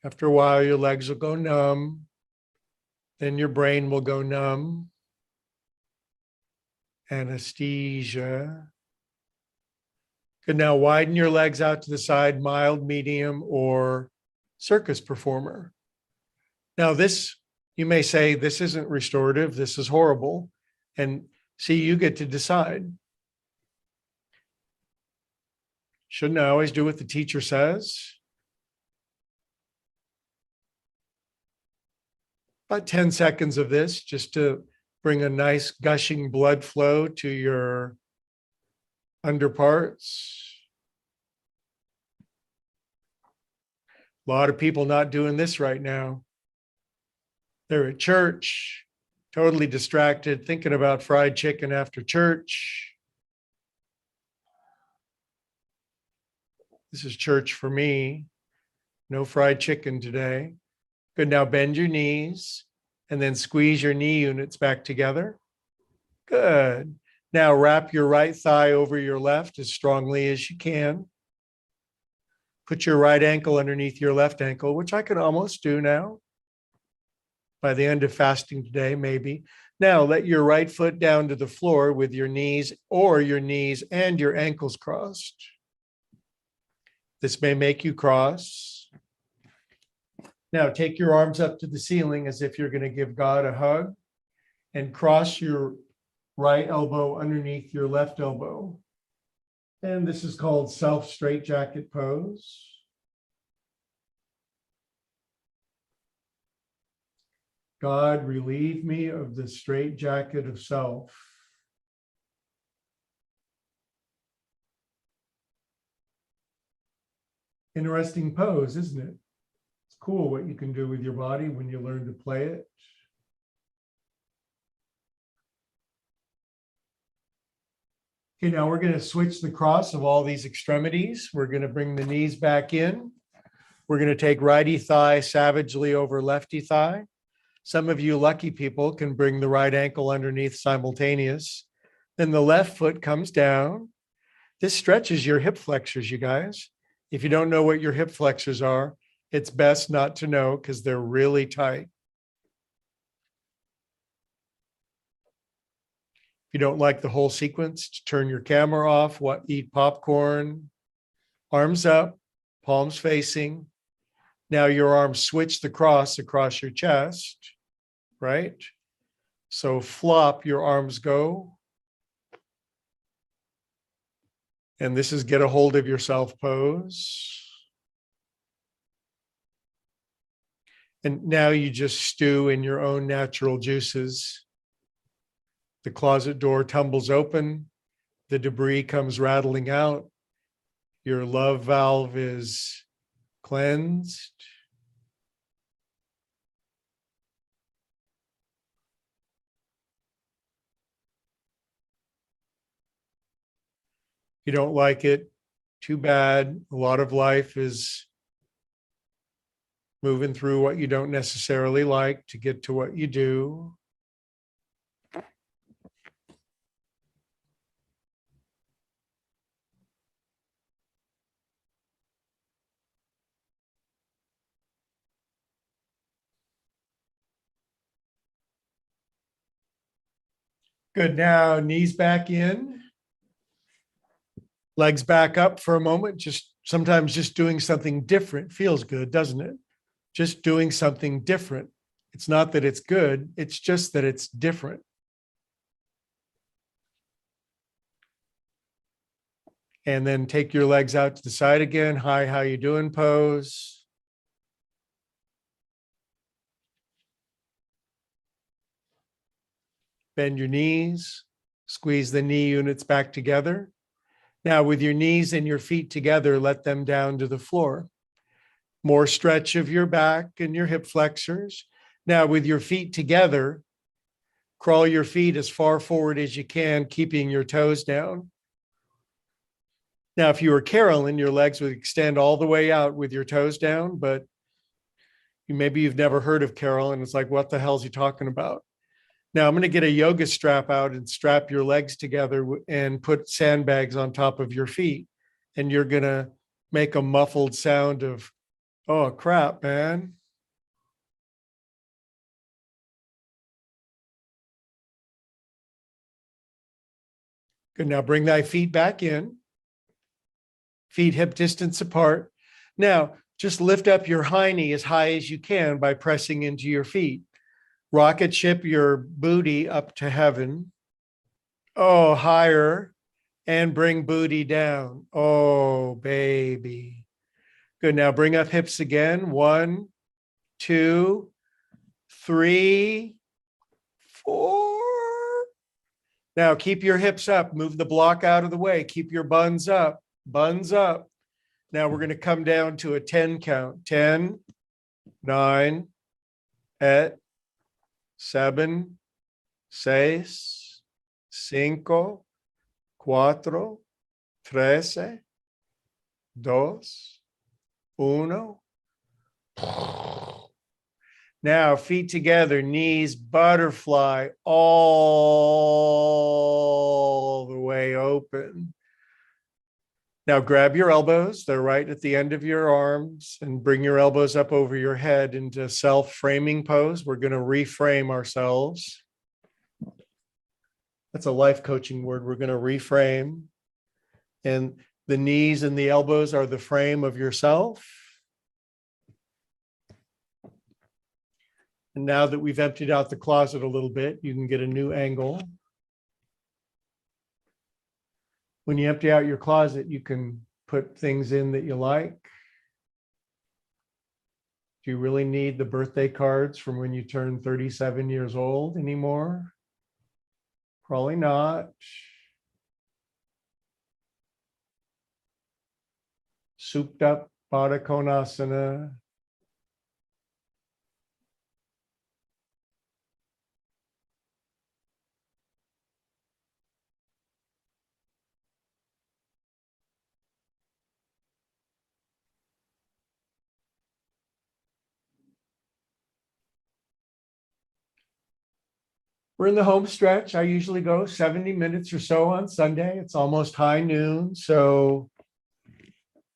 After a while, your legs will go numb. Then your brain will go numb. Anesthesia. Good. Now widen your legs out to the side, mild, medium, or circus performer. Now this, you may say, this isn't restorative, this is horrible. And see, you get to decide. Shouldn't I always do what the teacher says? About 10 seconds of this, just to bring a nice gushing blood flow to your underparts. A lot of people not doing this right now. They're at church, totally distracted, thinking about fried chicken after church. This is church for me. No fried chicken today. Good. Now bend your knees and then squeeze your knee units back together. Good. Now wrap your right thigh over your left as strongly as you can. Put your right ankle underneath your left ankle, which I can almost do now. By the end of fasting today, maybe. Now let your right foot down to the floor with your knees and your ankles crossed. This may make you cross. Now take your arms up to the ceiling as if you're going to give God a hug, and cross your right elbow underneath your left elbow. And this is called self-straitjacket pose. God, relieve me of the straitjacket of self. Interesting pose, isn't it? It's cool what you can do with your body when you learn to play it. Okay, now we're going to switch the cross of all these extremities. We're going to bring the knees back in. We're going to take righty thigh savagely over lefty thigh. Some of you lucky people can bring the right ankle underneath simultaneous. Then the left foot comes down. This stretches your hip flexors, you guys. If you don't know what your hip flexors are, it's best not to know because they're really tight. If you don't like the whole sequence, turn your camera off, eat popcorn, arms up, palms facing. Now your arms switch the cross across your chest, right? So flop, your arms go. And this is get a hold of yourself pose. And now you just stew in your own natural juices. The closet door tumbles open. The debris comes rattling out. Your love valve is cleansed. You don't like it, too bad. A lot of life is moving through what you don't necessarily like to get to what you do. Good. Now knees back in. Legs back up for a moment. Sometimes just doing something different feels good, doesn't it? Just doing something different. It's not that it's good, it's just that it's different. And then take your legs out to the side again. Hi, how you doing pose. Bend your knees, squeeze the knee units back together. Now with your knees and your feet together, let them down to the floor. More stretch of your back and your hip flexors. Now, with your feet together, crawl your feet as far forward as you can, keeping your toes down. Now, if you were Carolyn, your legs would extend all the way out with your toes down, but maybe you've never heard of Carolyn. It's like, what the hell is he talking about? Now I'm going to get a yoga strap out and strap your legs together and put sandbags on top of your feet. And you're going to make a muffled sound of, oh, crap, man. Good. Now bring thy feet back in. Feet hip distance apart. Now just lift up your high knee as high as you can by pressing into your feet. Rocket ship your booty up to heaven. Oh, higher. And bring booty down. Oh, baby. Good. Now bring up hips again. 1, 2, 3, 4. Now keep your hips up. Move the block out of the way. Keep your buns up. Buns up. Now we're going to come down to a 10 count. 10, 9, 8, 7, 6, 5, 4, 3, 2, 1. Now feet together, knees butterfly all the way open. Now grab your elbows. They're right at the end of your arms, and bring your elbows up over your head into self-framing pose. We're going to reframe ourselves. That's a life coaching word. We're going to reframe. And the knees and the elbows are the frame of yourself. And now that we've emptied out the closet a little bit, you can get a new angle. When you empty out your closet, you can put things in that you like. Do you really need the birthday cards from when you turned 37 years old anymore? Probably not. Souped up Baddha Konasana. We're in the home stretch. I usually go 70 minutes or so on Sunday. It's almost high noon. So a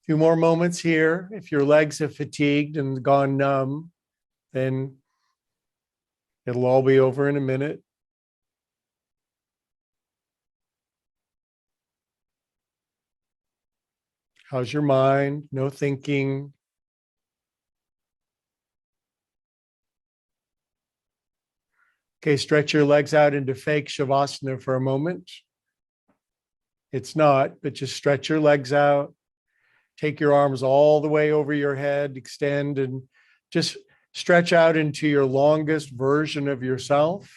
few more moments here. If your legs have fatigued and gone numb, then it'll all be over in a minute. How's your mind? No thinking. Okay, stretch your legs out into fake Shavasana for a moment. It's not, but just stretch your legs out. Take your arms all the way over your head, extend, and just stretch out into your longest version of yourself.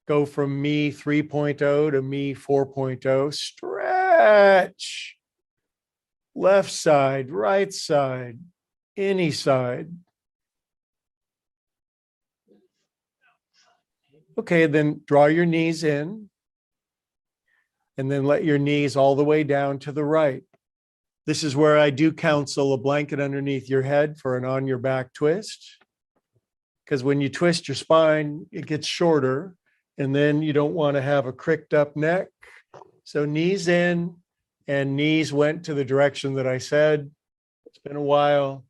Go from me 3.0 to me 4.0. Stretch. Left side, right side, any side. Okay, then draw your knees in, and then let your knees all the way down to the right. This is where I do counsel a blanket underneath your head for an on your back twist. Because when you twist your spine, it gets shorter, and then you don't want to have a cricked up neck. So knees in, and knees went to the direction that I said. It's been a while.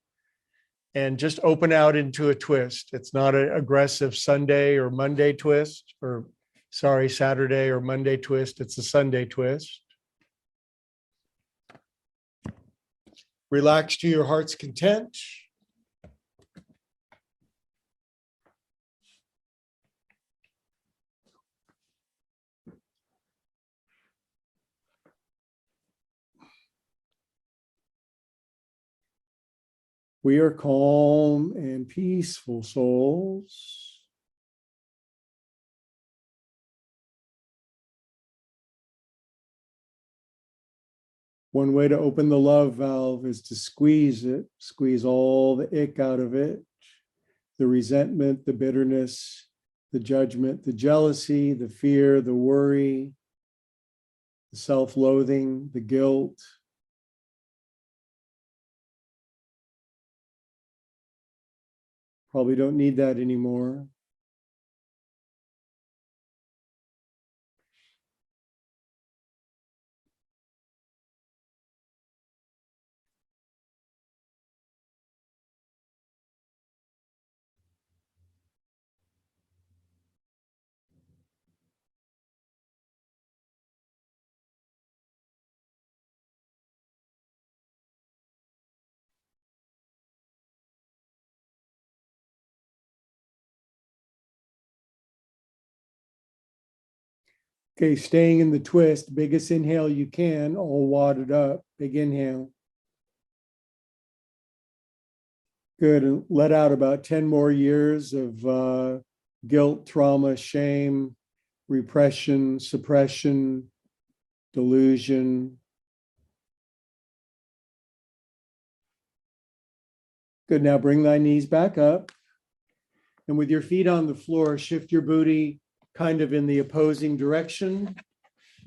And just open out into a twist. It's not an aggressive Sunday or Monday twist, or sorry, Saturday or Monday twist. It's a Sunday twist. Relax to your heart's content. We are calm and peaceful souls. One way to open the love valve is to squeeze it, squeeze all the ick out of it, the resentment, the bitterness, the judgment, the jealousy, the fear, the worry, the self-loathing, the guilt. Probably don't need that anymore. Okay, staying in the twist, biggest inhale you can, all wadded up, big inhale. Good, and let out about 10 more years of guilt, trauma, shame, repression, suppression, delusion. Good, now bring thy knees back up. And with your feet on the floor, shift your booty kind of in the opposing direction.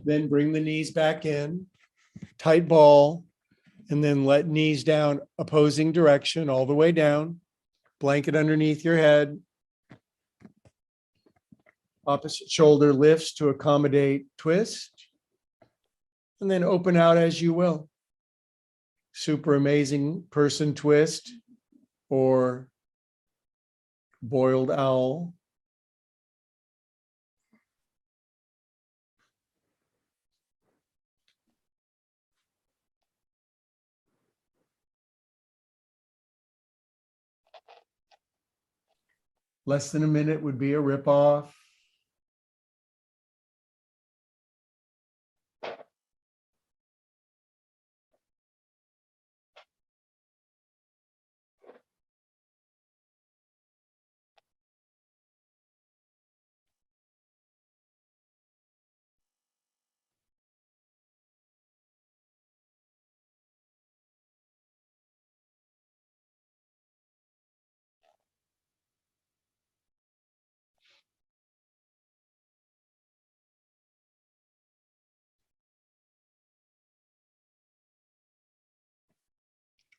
Then bring the knees back in, tight ball, and then let knees down opposing direction all the way down. Blanket underneath your head. Opposite shoulder lifts to accommodate twist. And then open out as you will. Super amazing person twist or boiled owl. Less than a minute would be a ripoff.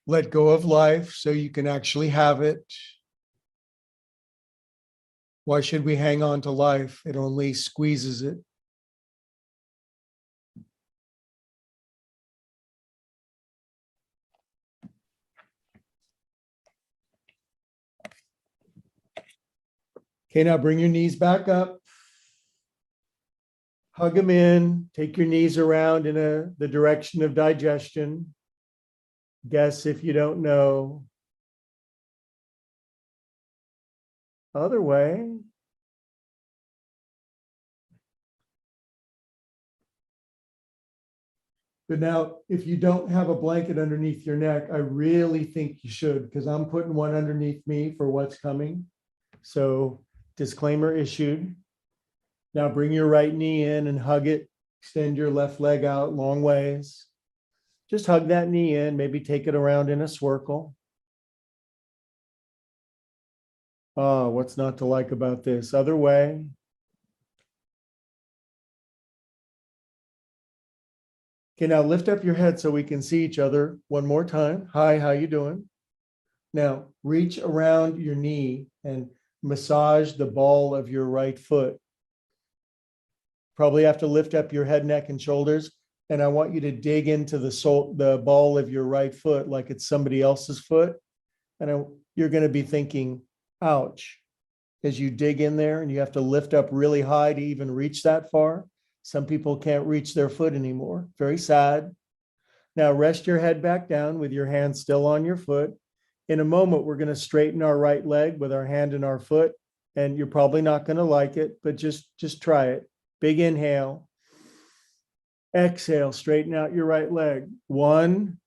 Let go of life so you can actually have it. Why should we hang on to life? It only squeezes it. Okay, now bring your knees back up. Hug them in. Take your knees around in the direction of digestion. Guess if you don't know. Other way. But now, if you don't have a blanket underneath your neck, I really think you should, because I'm putting one underneath me for what's coming. So, disclaimer issued. Now bring your right knee in and hug it. Extend your left leg out long ways. Just hug that knee in, maybe take it around in a swirl. Oh, what's not to like about this? Other way. Okay, now lift up your head so we can see each other one more time. Hi, how you doing? Now reach around your knee and massage the ball of your right foot. Probably have to lift up your head, neck, and shoulders. And I want you to dig into the ball of your right foot like it's somebody else's foot. And you're going to be thinking, ouch, as you dig in there, and you have to lift up really high to even reach that far. Some people can't reach their foot anymore. Very sad. Now rest your head back down with your hand still on your foot. In a moment, we're going to straighten our right leg with our hand and our foot. And you're probably not going to like it, but just try it. Big inhale. Exhale, straighten out your right leg. 1,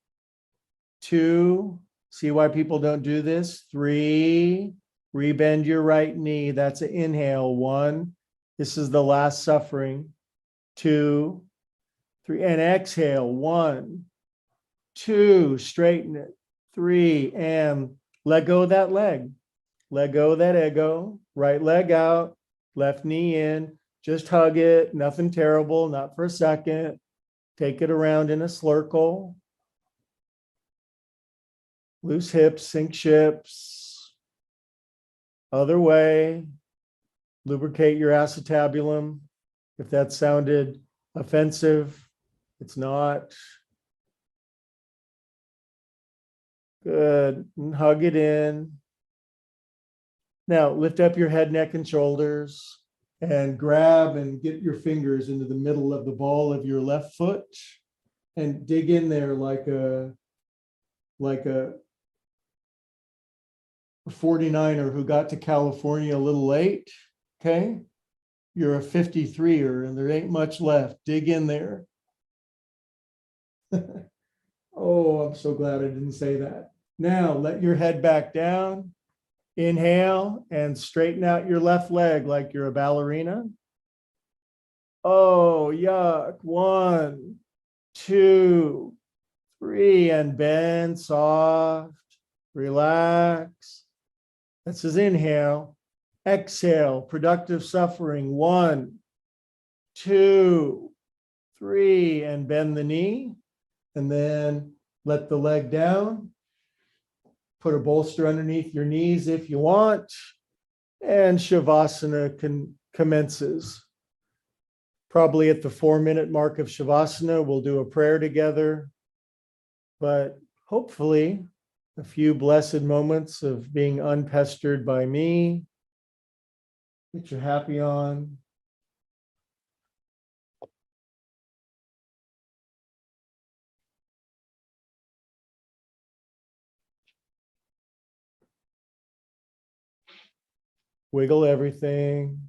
2. See why people don't do this? 3. Rebend your right knee. That's an inhale. 1. This is the last suffering. 2, 3. And exhale. 1, 2. Straighten it. 3. And let go of that leg. Let go of that ego. Right leg out, left knee in. Just hug it. Nothing terrible, not for a second. Take it around in a circle. Loose hips, sink ships. Other way. Lubricate your acetabulum. If that sounded offensive, it's not. Good. And hug it in. Now lift up your head, neck, and shoulders and grab and get your fingers into the middle of the ball of your left foot and dig in there like a 49er who got to California a little late. Okay. You're a 53er and there ain't much left. Dig in there. Oh, I'm so glad I didn't say that. Now let your head back down. Inhale and straighten out your left leg like you're a ballerina. Oh, yuck. 1, 2, 3, and bend soft. Relax. This is inhale. Exhale, productive suffering. 1, 2, 3, and bend the knee. And then let the leg down. Put a bolster underneath your knees if you want. And Shavasana commences. Probably at the 4-minute mark of Shavasana, we'll do a prayer together. But hopefully, a few blessed moments of being unpestered by me. Get your happy on. Wiggle everything.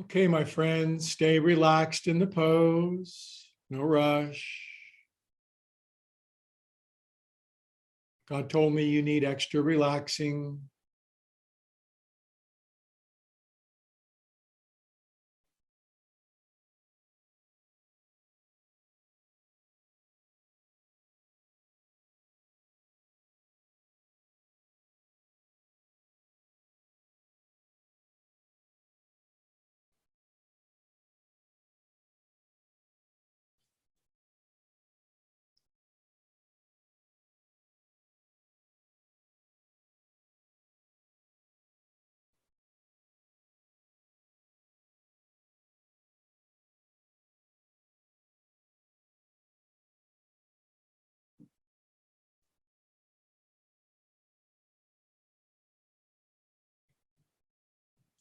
Okay, my friends, stay relaxed in the pose. No rush. God told me you need extra relaxing.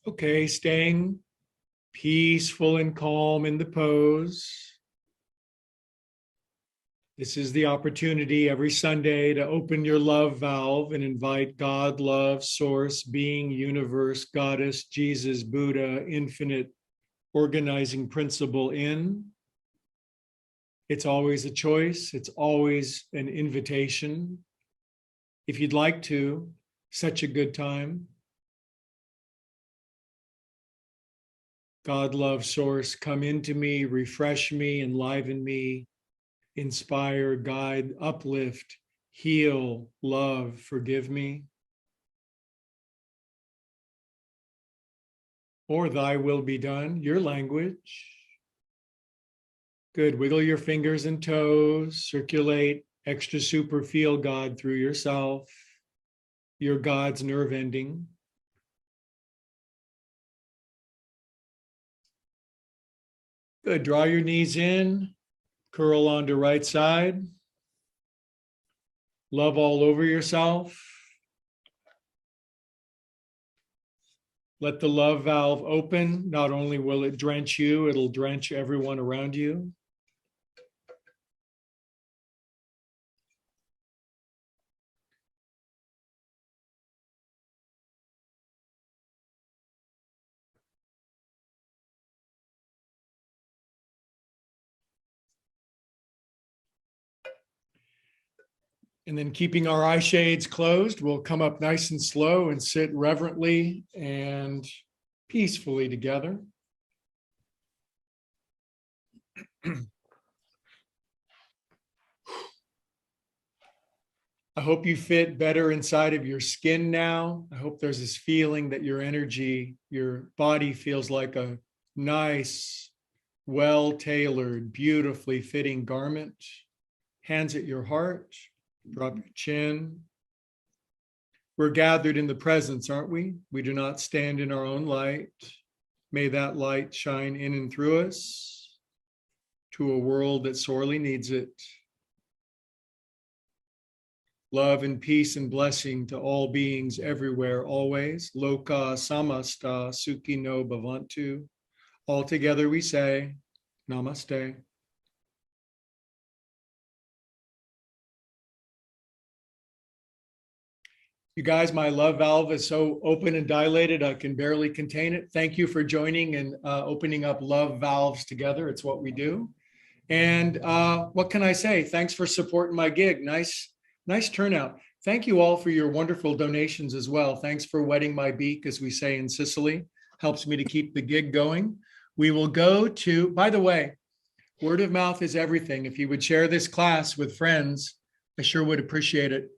Okay, staying peaceful and calm in the pose. This is the opportunity every Sunday to open your love valve and invite God, love, source, being, universe, goddess, Jesus, Buddha, infinite organizing principle in. It's always a choice. It's always an invitation. If you'd like to, such a good time. God, love, source, come into me, refresh me, enliven me, inspire, guide, uplift, heal, love, forgive me. Or thy will be done, your language. Good. Wiggle your fingers and toes, circulate extra super feel God through yourself, your God's nerve ending. Good. Draw your knees in, curl onto right side. Love all over yourself. Let the love valve open. Not only will it drench you, it'll drench everyone around you. And then keeping our eye shades closed, we'll come up nice and slow and sit reverently and peacefully together. I hope you fit better inside of your skin now. I hope there's this feeling that your energy, your body feels like a nice, well-tailored, beautifully fitting garment. Hands at your heart, drop your chin. We're gathered in the presence, aren't we? We do not stand in our own light. May that light shine in and through us to a world that sorely needs it. Love and peace and blessing to all beings everywhere, always. Loka samasta sukhino bhavantu. All together we say, Namaste. You guys, my love valve is so open and dilated, I can barely contain it. Thank you for joining and opening up love valves together. It's what we do. And what can I say? Thanks for supporting my gig. Nice turnout. Thank you all for your wonderful donations as well. Thanks for wetting my beak, as we say in Sicily. Helps me to keep the gig going. We will go to, by the way, word of mouth is everything. If you would share this class with friends, I sure would appreciate it.